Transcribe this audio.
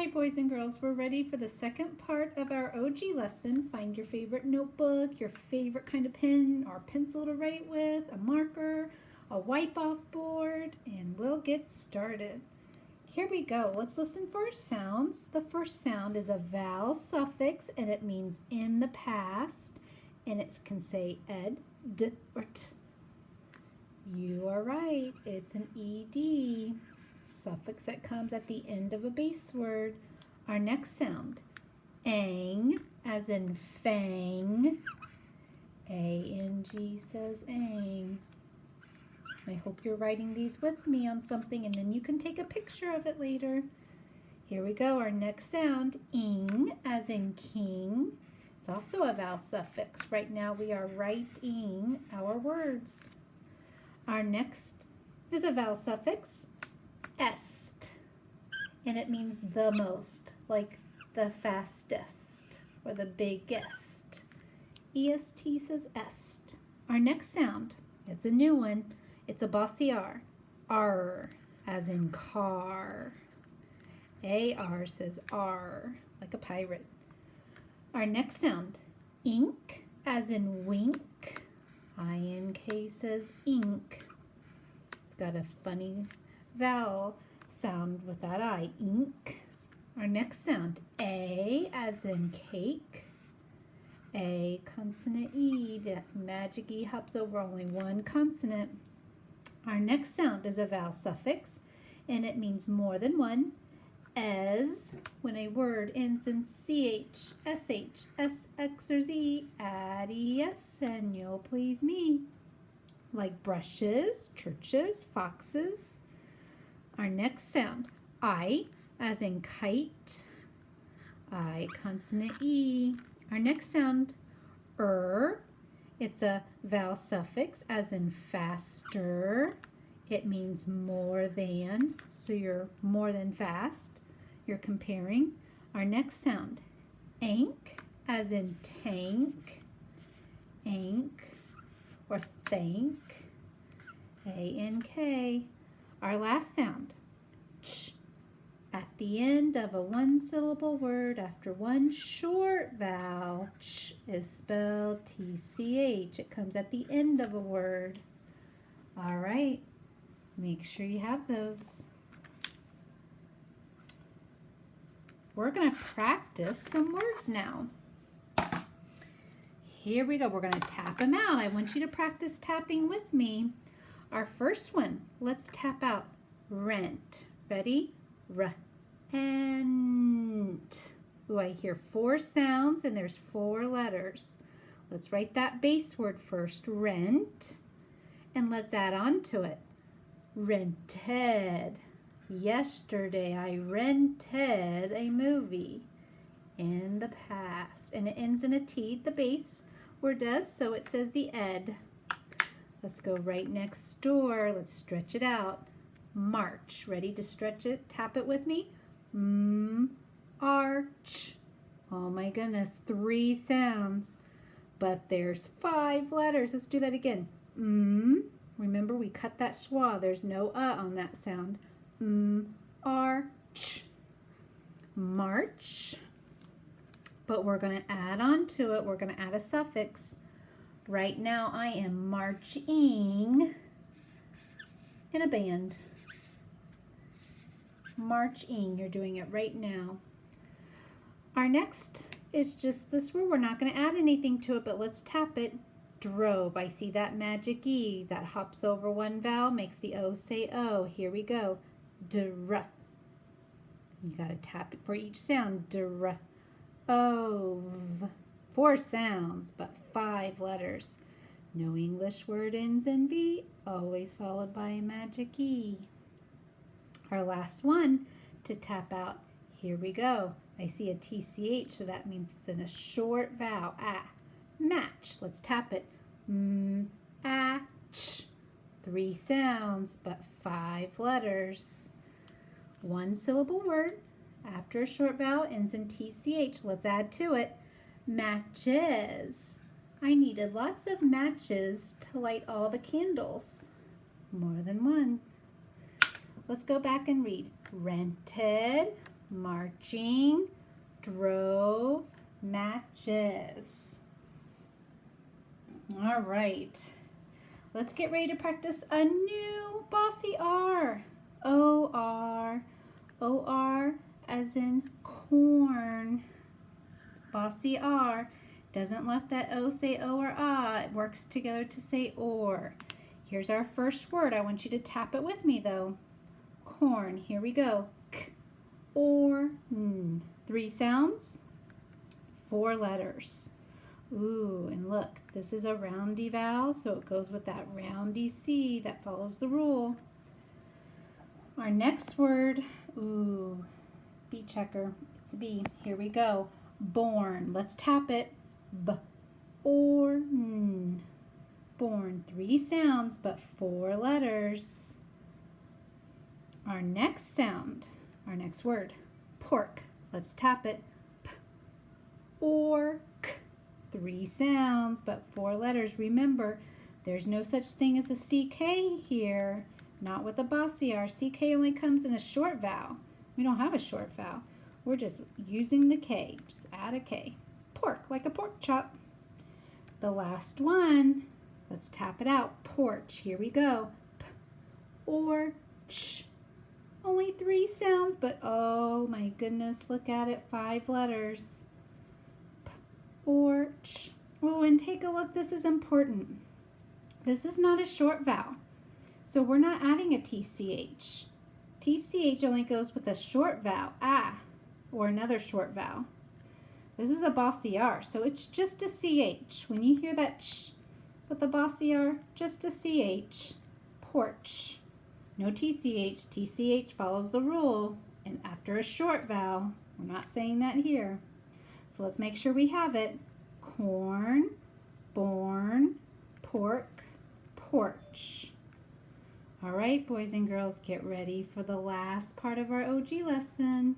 Hi, boys and girls. We're ready for the second part of our OG lesson. Find your favorite notebook, your favorite kind of pen or pencil to write with, a marker, a wipe-off board, and we'll get started. Here we go. Let's listen for our sounds. The first sound is a vowel suffix, and it means in the past, and it can say ed, d, or t. You are right. It's an ed. Suffix that comes at the end of a base word. Our next sound, ang, as in fang. A-N-G says ang. I hope you're writing these with me on something and then you can take a picture of it later. Here we go, our next sound, ing, as in king. It's also a vowel suffix. Right now we are writing our words. Our next is a vowel suffix, est, and it means the most, like the fastest or the biggest. EST says est. Our next sound, it's a new one. It's a bossy R. R, as in car. AR says R, like a pirate. Our next sound, ink, as in wink. INK says ink. It's got a funny vowel sound with that I, ink. Our next sound, A, as in cake. A, consonant E, that magic E hops over only one consonant. Our next sound is a vowel suffix, and it means more than one. As, when a word ends in CH, SH, SX, or Z, add ES, and you'll please me. Like brushes, churches, foxes. Our next sound, I, as in kite. I, consonant E. Our next sound, it's a vowel suffix, as in faster. It means more than, so you're more than fast. You're comparing. Our next sound, ank, as in tank. Ank, or thank. A-N-K. Our last sound, ch, at the end of a one-syllable word after one short vowel. Ch is spelled T-C-H. It comes at the end of a word. All right, make sure you have those. We're going to practice some words now. Here we go. We're going to tap them out. I want you to practice tapping with me. Our first one, let's tap out rent. Ready? Rent. Ooh, I hear 4 sounds and there's 4 letters. Let's write that base word first, rent, and let's add on to it. Rented. Yesterday I rented a movie. In the past. And it ends in a T. The base word does, so it says the ed. Let's go right next door. Let's stretch it out. March. Ready to stretch it? Tap it with me. Arch. Oh my goodness, 3 sounds. But there's 5 letters. Let's do that again. Remember, we cut that schwa. There's no on that sound. Arch. March. But we're going to add on to it. We're going to add a suffix. Right now, I am marching in a band. Marching. You're doing it right now. Our next is just this word. We're not going to add anything to it, but let's tap it. Drove. I see that magic E that hops over one vowel, makes the O say O. Here we go. Dr. You got to tap it for each sound. Dr. Ove. 4 sounds, but 5 letters. No English word ends in V, always followed by a magic E. Our last one to tap out. Here we go. I see a TCH, so that means it's in a short vowel. Match. Let's tap it. Atch. 3 sounds, but 5 letters. 1-syllable word. After a short vowel ends in TCH. Let's add to it. Matches. I needed lots of matches to light all the candles. More than one. Let's go back and read. Rented. marching, drove, matches. All right. Let's get ready to practice a new bossy R. O-R. O-R as in corn. Bossy R. Doesn't let that O say O or ah. It works together to say or. Here's our first word. I want you to tap it with me though. Corn. Here we go. K, or, n. 3 sounds, 4 letters. Ooh, and look, this is a roundy vowel, so it goes with that roundy C that follows the rule. Our next word, ooh, B checker. It's a B. Here we go. Born. Let's tap it. B, or, n. Born. 3 sounds, but 4 letters. Our next sound, our next word, pork. Let's tap it. P, or, k. 3 sounds, but 4 letters. Remember, there's no such thing as a CK here. Not with a bossy R. CK only comes in a short vowel. We don't have a short vowel. We're just using the K. Just add a K. Pork, like a pork chop. The last one, let's tap it out. Porch. Here we go. P, or, ch. Only 3 sounds, but oh my goodness, look at it. 5 letters. Porch. Oh, and take a look. This is important. This is not a short vowel, so we're not adding a TCH. TCH only goes with a short vowel, ah, or another short vowel. This is a bossy R, so it's just a CH. When you hear that ch with a bossy R, just a CH. Porch. No TCH. TCH follows the rule, and after a short vowel. We're not saying that here. So let's make sure we have it. Corn, born, pork, porch. All right, boys and girls, get ready for the last part of our OG lesson.